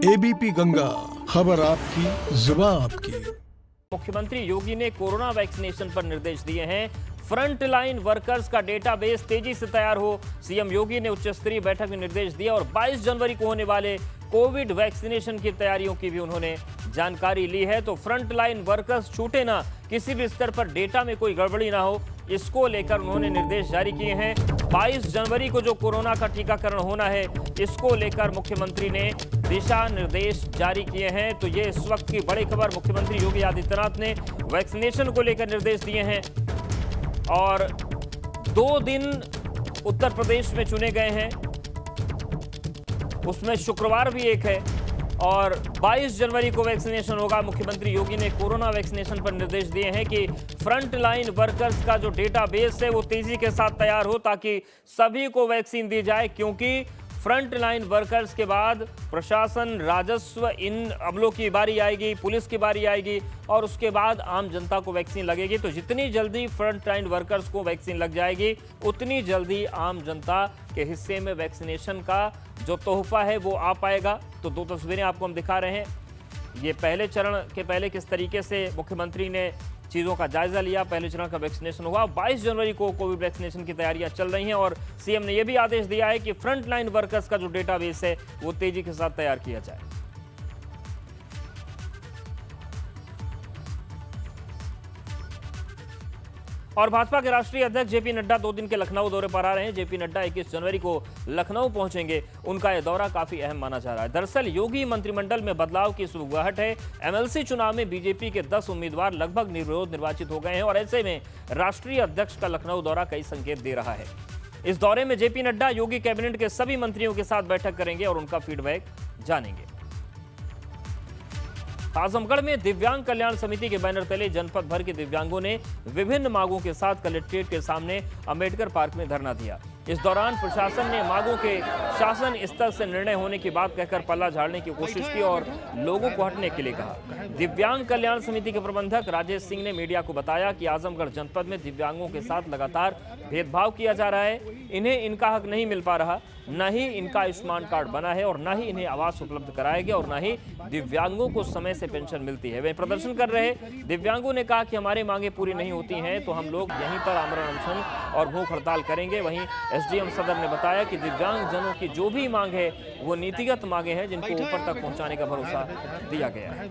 ABP Ganga, खबर आपकी, जुबान आपकी। मुख्यमंत्री योगी ने कोरोना वैक्सीनेशन पर निर्देश दिए हैं। फ्रंट लाइन वर्कर्स का डेटाबेस तेजी से तैयार हो, सीएम योगी ने उच्च स्तरीय बैठक में निर्देश दिया और 22 जनवरी को होने वाले कोविड वैक्सीनेशन की तैयारियों की भी उन्होंने जानकारी ली है। तो फ्रंट लाइन वर्कर्स छूटे ना, किसी भी स्तर पर डेटा में कोई गड़बड़ी ना हो, इसको लेकर उन्होंने निर्देश जारी किए हैं। 22 जनवरी को जो कोरोना का टीकाकरण होना है, इसको लेकर मुख्यमंत्री ने दिशा निर्देश जारी किए हैं। तो ये इस वक्त की बड़ी खबर, मुख्यमंत्री योगी आदित्यनाथ ने वैक्सीनेशन को लेकर निर्देश दिए हैं और 2 दिन उत्तर प्रदेश में चुने गए हैं, उसमें शुक्रवार भी एक है और 22 जनवरी को वैक्सीनेशन होगा। मुख्यमंत्री योगी ने कोरोना वैक्सीनेशन पर निर्देश दिए हैं कि फ्रंट लाइन वर्कर्स का जो डेटाबेस है वो तेजी के साथ तैयार हो ताकि सभी को वैक्सीन दी जाए, क्योंकि फ्रंट लाइन वर्कर्स के बाद प्रशासन, राजस्व, इन अमलों की बारी आएगी, पुलिस की बारी आएगी और उसके बाद आम जनता को वैक्सीन लगेगी। तो जितनी जल्दी फ्रंट लाइन वर्कर्स को वैक्सीन लग जाएगी, उतनी जल्दी आम जनता के हिस्से में वैक्सीनेशन का जो तोहफा है वो आ पाएगा। तो 2 तस्वीरें आपको हम दिखा रहे हैं। ये पहले चरण के पहले किस तरीके से मुख्यमंत्री ने चीज़ों का जायजा लिया, पहले चरण का वैक्सीनेशन हुआ। 22 जनवरी को कोविड वैक्सीनेशन की तैयारियां चल रही हैं और सीएम ने यह भी आदेश दिया है कि फ्रंट लाइन वर्कर्स का जो डेटाबेस है वो तेजी के साथ तैयार किया जाए। और भाजपा के राष्ट्रीय अध्यक्ष जेपी नड्डा 2 दिन के लखनऊ दौरे पर आ रहे हैं। जेपी नड्डा 21 जनवरी को लखनऊ पहुंचेंगे। उनका यह दौरा काफी अहम माना जा रहा है। दरअसल योगी मंत्रिमंडल में बदलाव की शुरुआत है। एमएलसी चुनाव में बीजेपी के 10 उम्मीदवार लगभग निर्विरोध निर्वाचित हो गए हैं और ऐसे में राष्ट्रीय अध्यक्ष का लखनऊ दौरा कई संकेत दे रहा है। इस दौरे में जेपी नड्डा योगी कैबिनेट के सभी मंत्रियों के साथ बैठक करेंगे और उनका फीडबैक जानेंगे। आजमगढ़ में दिव्यांग कल्याण समिति के बैनर तले जनपद भर के दिव्यांगों ने विभिन्न मांगों के साथ कलेक्ट्रेट के सामने अंबेडकर पार्क में धरना दिया। इस दौरान प्रशासन ने मांगों के शासन स्तर से निर्णय होने की बात कहकर पल्ला झाड़ने की कोशिश की और लोगों को हटने के लिए कहा। दिव्यांग कल्याण समिति के प्रबंधक राजेश सिंह ने मीडिया को बताया कि आजमगढ़ जनपद में दिव्यांगों के साथ लगातार भेदभाव किया जा रहा है। इन्हें इनका हक नहीं मिल पा रहा, न ही इनका आयुष्मान कार्ड बना है और न ही इन्हें आवास उपलब्ध कराया गया और न ही दिव्यांगों को समय से पेंशन मिलती है। वे प्रदर्शन कर रहे दिव्यांगों ने कहा कि हमारी मांगे पूरी नहीं होती हैं तो हम लोग यहीं पर आमरण अनशन और भूख हड़ताल करेंगे। वहीं एसडीएम सदर ने बताया कि दिव्यांग जनों की जो भी मांग है वो नीतिगत मांगे हैं जिनको ऊपर तक पहुंचाने का भरोसा दिया गया है।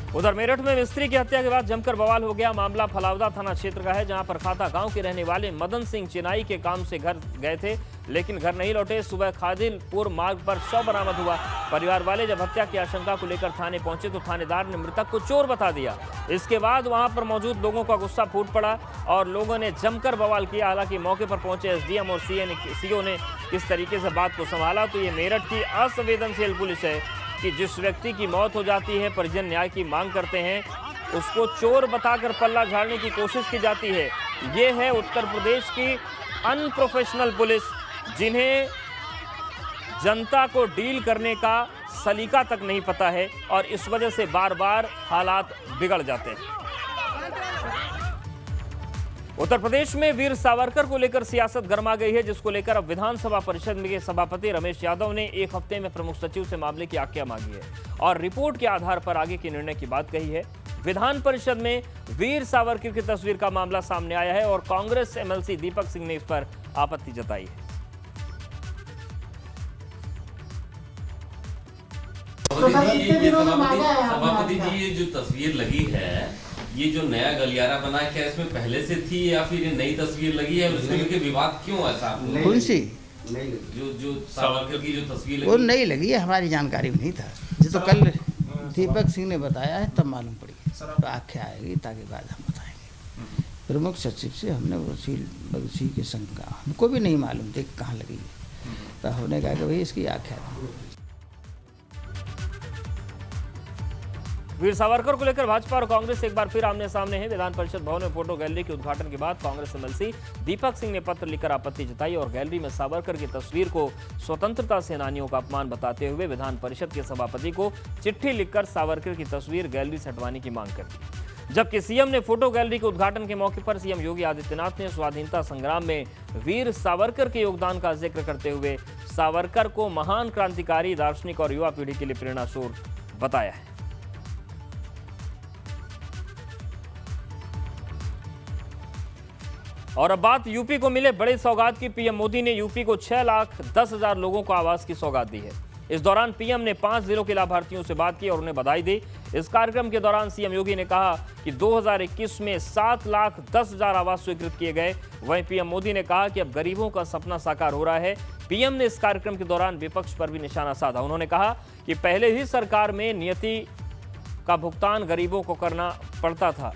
उधर मेरठ में मिस्त्री की हत्या के बाद जमकर बवाल हो गया। मामला फलावदा थाना क्षेत्र का है, जहां पर खाता गांव के रहने वाले मदन सिंह चिनाई के काम से घर गए थे लेकिन घर नहीं लौटे। सुबह खादिलपुर मार्ग पर शव बरामद हुआ। परिवार वाले जब हत्या की आशंका को लेकर थाने पहुंचे तो थानेदार ने मृतक को चोर बता दिया। इसके बाद वहां पर मौजूद लोगों का गुस्सा फूट पड़ा और लोगों ने जमकर बवाल किया। हालांकि मौके पर पहुंचे एसडीएम और सीओ ने किस तरीके से बात को संभाला। तो ये मेरठ की असंवेदनशील पुलिस है कि जिस व्यक्ति की मौत हो जाती है, परिजन न्याय की मांग करते हैं, उसको चोर बताकर पल्ला झाड़ने की कोशिश की जाती है। ये है उत्तर प्रदेश की अनप्रोफेशनल पुलिस, जिन्हें जनता को डील करने का सलीका तक नहीं पता है और इस वजह से बार बार हालात बिगड़ जाते हैं। उत्तर प्रदेश में वीर सावरकर को लेकर सियासत गर्मा गई है, जिसको लेकर अब विधानसभा परिषद के सभापति रमेश यादव ने 1 हफ्ते में प्रमुख सचिव से मामले की आज्ञा मांगी है और रिपोर्ट के आधार पर आगे के निर्णय की बात कही है। विधान परिषद में वीर सावरकर की तस्वीर का मामला सामने आया है और कांग्रेस एमएलसी दीपक सिंह ने इस पर आपत्ति जताई है। सभापति जी, ये जो तस्वीर लगी है, ये जो नया गलियारा बना है, क्या इसमें पहले से थी या फिर ये नई तस्वीर लगी है? उसके लेके विवाद क्यों ऐसा? कौन सी जो सावरकर की जो तस्वीर वो नहीं लगी है, हमारी जानकारी में नहीं था। जो तो कल दीपक सिंह ने बताया है तब मालूम पड़ी, तो आख्या आएगी ताकि बाद हम बताएंगे। प्रमुख सचिव से हमने उसी के संग कहा, हमको भी नहीं मालूम थे कहाँ लगी है, तो हमने कहा कि भाई इसकी आख्या है। वीर सावरकर को लेकर भाजपा और कांग्रेस एक बार फिर आमने सामने हैं। विधान परिषद भवन में फोटो गैलरी के उद्घाटन के बाद कांग्रेस एमएलसी दीपक सिंह ने पत्र लिखकर आपत्ति जताई और गैलरी में सावरकर की तस्वीर को स्वतंत्रता सेनानियों का अपमान बताते हुए विधान परिषद के सभापति को चिट्ठी लिखकर सावरकर की तस्वीर गैलरी से हटवाने की मांग कर दी। जबकि सीएम ने फोटो गैलरी के उद्घाटन के मौके पर सीएम योगी आदित्यनाथ ने स्वाधीनता संग्राम में वीर सावरकर के योगदान का जिक्र करते हुए सावरकर को महान क्रांतिकारी, दार्शनिक और युवा पीढ़ी के लिए प्रेरणा स्रोत बताया है। और अब बात यूपी को मिले बड़े सौगात की। पीएम मोदी ने यूपी को 6,10,000 लोगों को आवास की सौगात दी है। इस दौरान पीएम ने 5 जिलों के लाभार्थियों से बात की और उन्हें बधाई दी। इस कार्यक्रम के दौरान सीएम योगी ने कहा कि 2021 में 7,10,000 आवास स्वीकृत किए गए। वहीं पीएम मोदी ने कहा कि अब गरीबों का सपना साकार हो रहा है। पीएम ने इस कार्यक्रम के दौरान विपक्ष पर भी निशाना साधा। उन्होंने कहा कि पहले ही सरकार में नियति का भुगतान गरीबों को करना पड़ता था।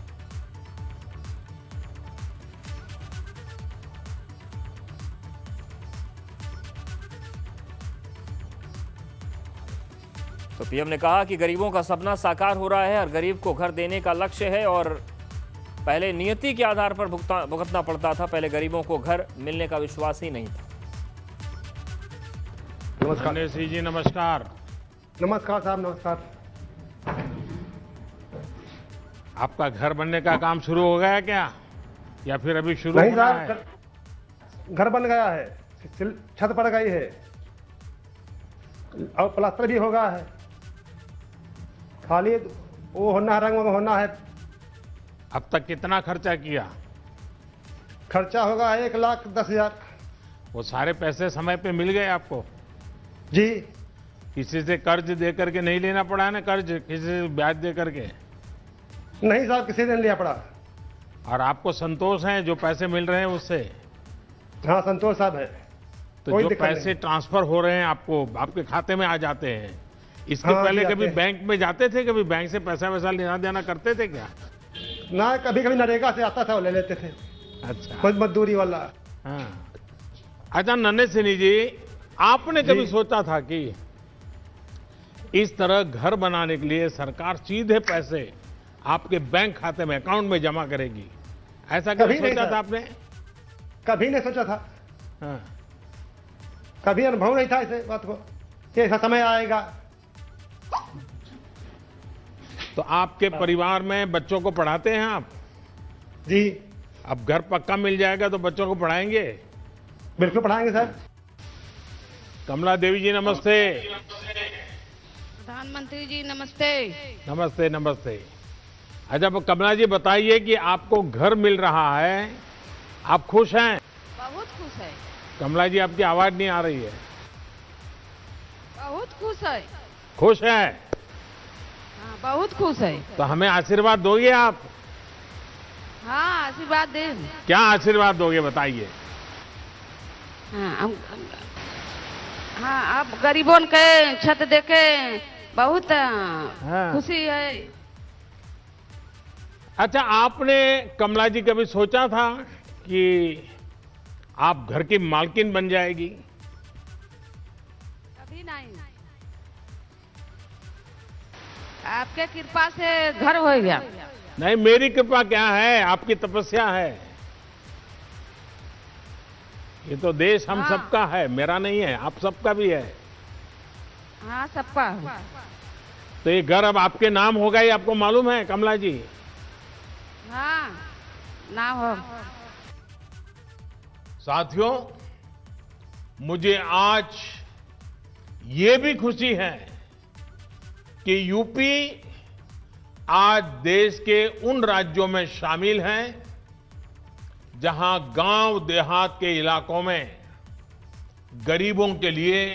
तो पीएम ने कहा कि गरीबों का सपना साकार हो रहा है। हर गरीब को घर देने का लक्ष्य है और पहले नियति के आधार पर भुगतना पड़ता था। पहले गरीबों को घर मिलने का विश्वास ही नहीं था। नमस्कार गणेशी जी, नमस्कार। नमस्कार साहब, नमस्कार। आपका घर बनने का काम शुरू हो गया क्या, या फिर अभी शुरू नहीं होना साहब, है? घर बन गया है, छत पड़ गई है और प्लास्टर भी हो गया है। खाली वो होना है, रंग वंग होना है। अब तक कितना खर्चा किया? खर्चा होगा 1,10,000। वो सारे पैसे समय पे मिल गए आपको? जी। किसी से कर्ज दे करके नहीं लेना पड़ा है ना? कर्ज किसी से ब्याज दे करके? नहीं साहब, किसी ने लिया पड़ा। और आपको संतोष है जो पैसे मिल रहे हैं उससे? हाँ, संतोष साहब है। तो जो पैसे ट्रांसफर हो रहे हैं आपको, आपके खाते में आ जाते हैं, इसके पहले कभी बैंक में जाते थे? कभी बैंक से पैसा वैसा लेना देना करते थे क्या? ना, कभी कभी नरेगा से आता था, वो ले लेते थे। अच्छा, खुद मजदूरी वाला। हाँ। अच्छा नन्हे सिन्ही जी, आपने कभी सोचा था कि इस तरह घर बनाने के लिए सरकार सीधे पैसे आपके बैंक खाते में, अकाउंट में जमा करेगी? ऐसा कभी सोचा था आपने? कभी नहीं सोचा था। हाँ। कभी अनुभव नहीं था इस बात को कि ऐसा समय आएगा। तो आपके परिवार में बच्चों को पढ़ाते हैं आप? जी। अब घर पक्का मिल जाएगा तो बच्चों को पढ़ाएंगे? बिल्कुल पढ़ाएंगे सर। कमला देवी जी नमस्ते। प्रधानमंत्री जी नमस्ते। नमस्ते नमस्ते। अच्छा कमला जी बताइए कि आपको घर मिल रहा है, आप खुश हैं? बहुत खुश है। कमला जी आपकी आवाज नहीं आ रही है। बहुत खुश है। खुश है? हाँ, बहुत खुश है। तो हमें आशीर्वाद दोगे आप? हाँ, आशीर्वाद दे। क्या आशीर्वाद दोगे बताइए? हाँ, आप गरीबों के छत देके बहुत खुशी है। अच्छा आपने कमला जी कभी सोचा था कि आप घर की मालकिन बन जाएगी? कभी नहीं। आपके कृपा से घर हो गया। नहीं, मेरी कृपा क्या है, आपकी तपस्या है। ये तो देश हम सबका है, मेरा नहीं है, आप सबका भी है। हाँ, सबका। तो ये घर अब आपके नाम होगा, ये आपको मालूम है कमला जी? हाँ, ना हो। साथियों, मुझे आज ये भी खुशी है कि यूपी आज देश के उन राज्यों में शामिल है जहां गांव देहात के इलाकों में गरीबों के लिए।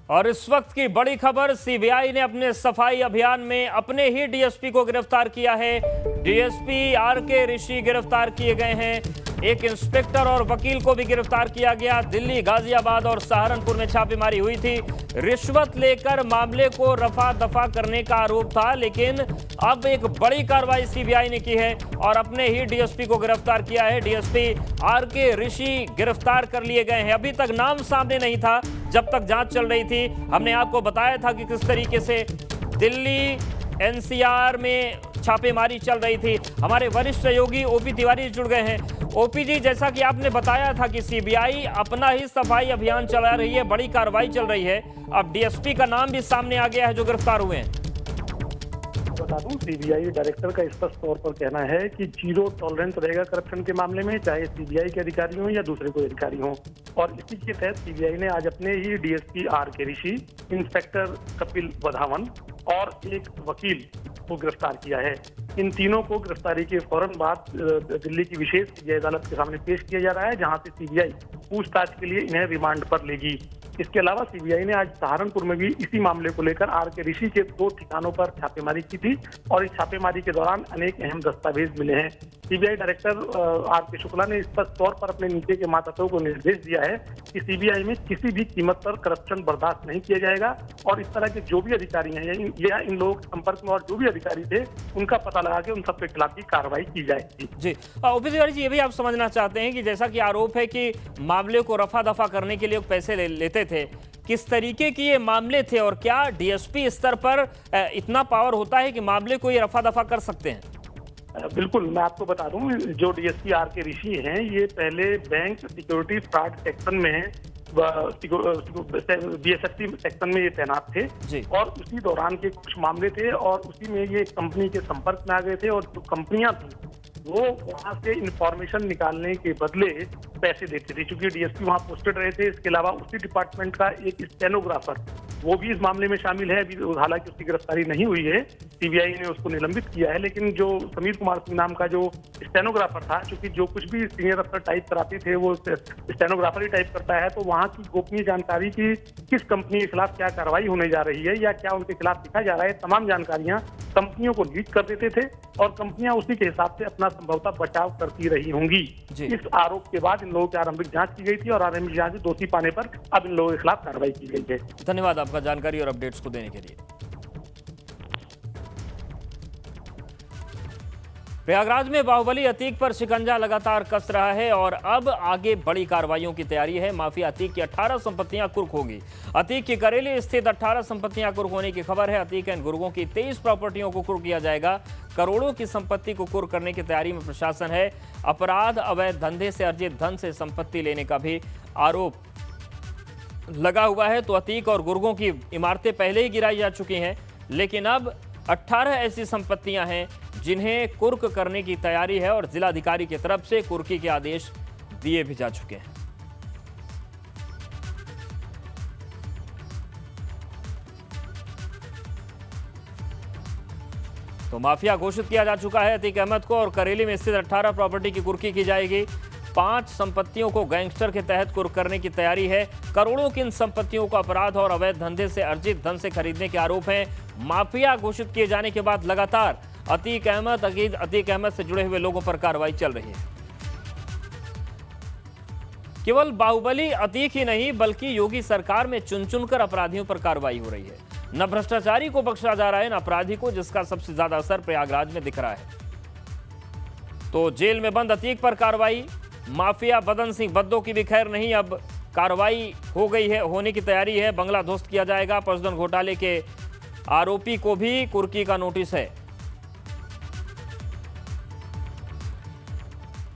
और इस वक्त की बड़ी खबर, सीबीआई ने अपने सफाई अभियान में अपने ही डीएसपी को गिरफ्तार किया है। डीएसपी आरके ऋषि गिरफ्तार किए गए हैं। एक इंस्पेक्टर और वकील को भी गिरफ्तार किया गया। दिल्ली, गाजियाबाद और सहारनपुर में छापेमारी हुई थी। रिश्वत लेकर मामले को रफा दफा करने का आरोप था, लेकिन अब एक बड़ी कार्रवाई सीबीआई ने की है और अपने ही डीएसपी को गिरफ्तार किया है। डीएसपी आरके ऋषि गिरफ्तार कर लिए गए हैं। अभी तक नाम सामने नहीं था जब तक जांच चल रही थी। हमने आपको बताया था कि किस तरीके से दिल्ली एनसीआर में छापेमारी चल रही थी। हमारे वरिष्ठ सहयोगी ओपी तिवारी जुड़ गए हैं। ओपी जी, जैसा कि आपने बताया था कि सीबीआई अपना ही सफाई अभियान चला रही है, बड़ी कार्रवाई चल रही है। अब डीएसपी का नाम भी सामने आ गया है जो गिरफ्तार हुए हैं। आपको बता दूं, सीबीआई डायरेक्टर का स्पष्ट तौर पर कहना है कि जीरो टॉलरेंस रहेगा करप्शन के मामले में, चाहे सीबीआई के अधिकारी हों या दूसरे कोई अधिकारी हों। और इसी के तहत सीबीआई ने आज अपने ही डीएसपी आर के ऋषि, इंस्पेक्टर कपिल वधावन और एक वकील को गिरफ्तार किया है। इन तीनों को गिरफ्तारी के फौरन बाद दिल्ली की विशेष सीबीआई अदालत के सामने पेश किया जा रहा है, जहां से सीबीआई पूछताछ के लिए इन्हें रिमांड पर लेगी। इसके अलावा सीबीआई ने आज सहारनपुर में भी इसी मामले को लेकर आर के ऋषि के 2 ठिकानों पर छापेमारी की थी और इस छापेमारी के दौरान अनेक अहम दस्तावेज मिले हैं। सीबीआई डायरेक्टर आर के शुक्ला ने स्पष्ट तौर पर अपने नीचे के मातहतों को निर्देश दिया है कि सीबीआई में किसी भी कीमत पर करप्शन बर्दाश्त नहीं किया जाएगा और इस तरह के जो भी अधिकारी हैं या इन लोगों के संपर्क में और जो भी अधिकारी थे, उनका पता लगा के उन सबके खिलाफ भी कार्रवाई की जाएगी। जी, ओपी तिवारी जी, ये भी आप समझना चाहते हैं कि जैसा कि आरोप है कि मामले को रफा दफा करने के लिए पैसे लेते थे, किस तरीके की ये मामले थे और क्या डीएसपी स्तर पर इतना पावर होता है कि मामले को ये रफा दफा कर सकते हैं? बिल्कुल, मैं आपको बता दूं, जो डीएसपी आर के ऋषि हैं, ये पहले बैंक सिक्योरिटी फ्रॉड सेक्शन में बीएसएफसी सेक्शन में ये तैनात थे और उसी दौरान के कुछ मामले थे और उसी में ये कंपनी के संपर्क में आ गए थे और जो कंपनियां थी वो वहां से इंफॉर्मेशन निकालने के बदले पैसे देते थे। क्योंकि डीएसपी वहां पोस्टेड रहे थे, इसके अलावा उसी डिपार्टमेंट का एक स्टेनोग्राफर वो भी इस मामले में शामिल है। हालांकि उसकी गिरफ्तारी नहीं हुई है, सीबीआई ने उसको निलंबित किया है, लेकिन जो समीर कुमार सिंह नाम का जो स्टेनोग्राफर था, क्योंकि जो कुछ भी सीनियर अफसर टाइप कराते थे वो स्टेनोग्राफर ही टाइप करता है, तो वहाँ की गोपनीय जानकारी की किस कंपनी के खिलाफ क्या कार्रवाई होने जा रही है या क्या उनके खिलाफ लिखा जा रहा है, तमाम जानकारियां कंपनियों को लीक कर देते थे और कंपनियां उसी के हिसाब से अपना संभवतः बचाव करती रही होंगी। इस आरोप के बाद इन लोगों की आरंभिक जांच की गई थी और आरंभिक जांच में दोषी पाने पर अब इन लोगों के खिलाफ कार्रवाई की गई है। धन्यवाद आपका जानकारी और अपडेट्स को देने के लिए। प्रयागराज में बाहुबली अतीक पर शिकंजा लगातार कस रहा है और अब आगे बड़ी कार्रवाइयों की तैयारी है। माफिया अतीक की 18 संपत्तियां कुर्क होगी। अतीक की करेली स्थित 18 संपत्तियां कुर्क होने की खबर है। अतीक एंड गुर्गों की 23 प्रॉपर्टियों को कुर्क किया जाएगा। करोड़ों की संपत्ति को कुर्क करने की तैयारी में प्रशासन है। अपराध, अवैध धंधे से अर्जित धन से संपत्ति लेने का भी आरोप लगा हुआ है। तो अतीक और गुर्गों की इमारतें पहले ही गिराई जा चुकी हैं, लेकिन अब 18 ऐसी संपत्तियां हैं जिन्हें कुर्क करने की तैयारी है और जिलाधिकारी की तरफ से कुर्की के आदेश दिए भी जा चुके हैं। तो माफिया घोषित किया जा चुका है अतीक अहमद को और करेली में स्थित 18 प्रॉपर्टी की कुर्की की जाएगी। 5 संपत्तियों को गैंगस्टर के तहत कुर्क करने की तैयारी है। करोड़ों की इन संपत्तियों को अपराध और अवैध धंधे से अर्जित धन से खरीदने के आरोप हैं। माफिया घोषित किए जाने के बाद लगातार अतीक अहमद से जुड़े हुए लोगों पर कार्रवाई चल रही है। केवल बाहुबली अतीक ही नहीं, बल्कि योगी सरकार में चुन चुनकर अपराधियों पर कार्रवाई हो रही है। न भ्रष्टाचारी को बख्शा जा रहा है, न अपराधी को, जिसका सबसे ज्यादा असर प्रयागराज में दिख रहा है। तो जेल में बंद अतीक पर कार्रवाई। माफिया बदन सिंह बद्दो की भी खैर नहीं, अब कार्रवाई हो गई है, होने की तैयारी है। बंगला ध्वस्त किया जाएगा। पशुधन घोटाले के आरोपी को भी कुर्की का नोटिस है।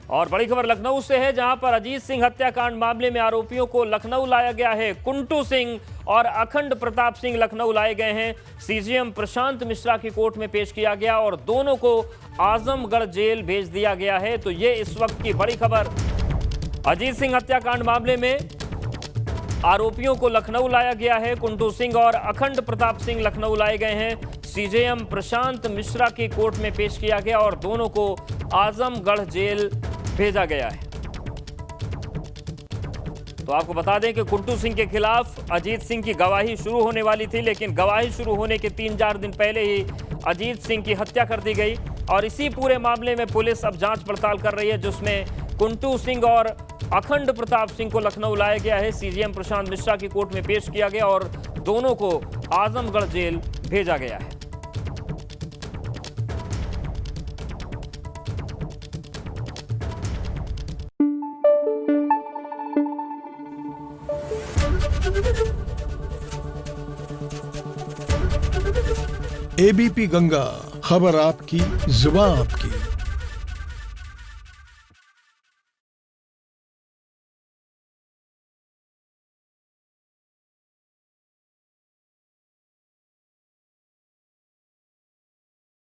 और बड़ी खबर लखनऊ से है, जहां पर अजीत सिंह हत्याकांड मामले में आरोपियों को लखनऊ लाया गया है। कुंटू सिंह और अखंड प्रताप सिंह लखनऊ लाए गए हैं। सीजेएम प्रशांत मिश्रा की कोर्ट में पेश किया गया और दोनों को आजमगढ़ जेल भेज दिया गया है। तो ये इस वक्त की बड़ी खबर। अजीत सिंह हत्याकांड मामले में आरोपियों को लखनऊ लाया गया है। कुंटू सिंह और अखंड प्रताप सिंह लखनऊ लाए गए हैं। सीजेएम प्रशांत मिश्रा की कोर्ट में पेश किया गया और दोनों को आजमगढ़ जेल भेजा गया है। तो आपको बता दें कि कुंटू सिंह के खिलाफ अजीत सिंह की गवाही शुरू होने वाली थी, लेकिन गवाही शुरू होने के 3-4 दिन पहले ही अजीत सिंह की हत्या कर दी गई और इसी पूरे मामले में पुलिस अब जांच पड़ताल कर रही है, जिसमें कुंटू सिंह और अखंड प्रताप सिंह को लखनऊ लाया गया है। सीजेएम प्रशांत मिश्रा की कोर्ट में पेश किया गया और दोनों को आजमगढ़ जेल भेजा गया है। एबीपी गंगा, खबर आपकी, जुबान आपकी।